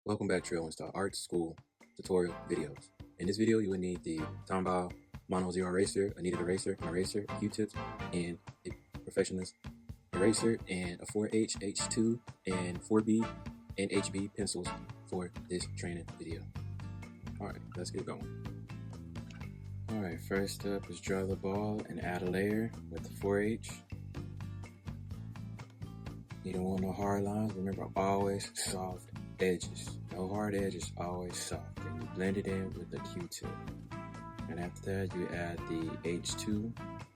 Welcome back to Trail Install Art School tutorial videos. In this video, you will need the Tombow Mono Zero Eraser, a kneaded eraser, an eraser, Q-tips, and a Perfectionist eraser, and a 4H, H2, and 4B, and HB pencils for this training video. Alright, let's get going. Alright, first up is draw the ball and add a layer with the 4H. You don't want no hard lines. Remember, always soft edges. No hard edges, always soft. And you blend it in with the Q-tip. And after that, you add the H2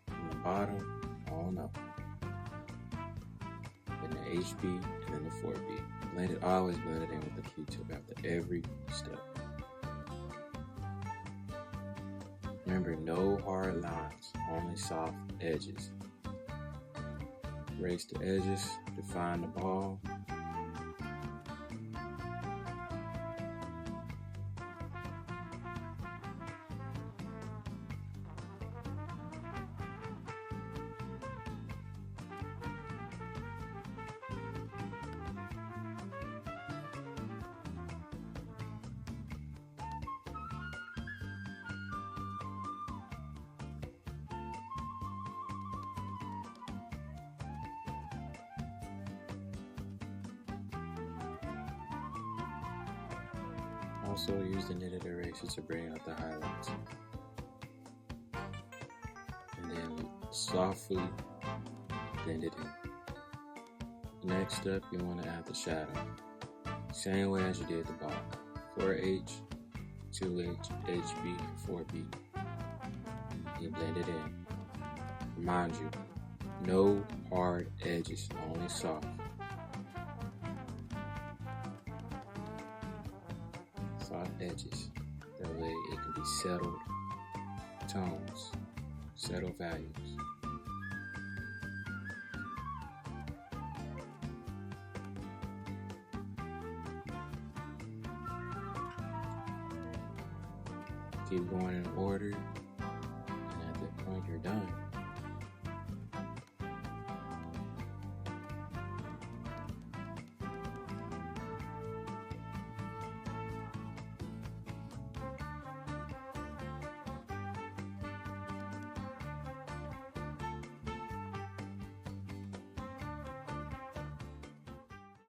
from the bottom on up. Then the HB and then the 4B. Blend it, always blend it in with the Q-tip after every step. Remember, no hard lines, only soft edges. Erase the edges, define the ball. Also use the knitted eraser to bring out the highlights. And then softly blend it in. Next up, you want to add the shadow. Same way as you did the ball. 4H, 2H, HB, 4B. You blend it in. Remind you, no hard edges, only soft. Soft edges. That way it can be settled tones, settled values. Keep going in order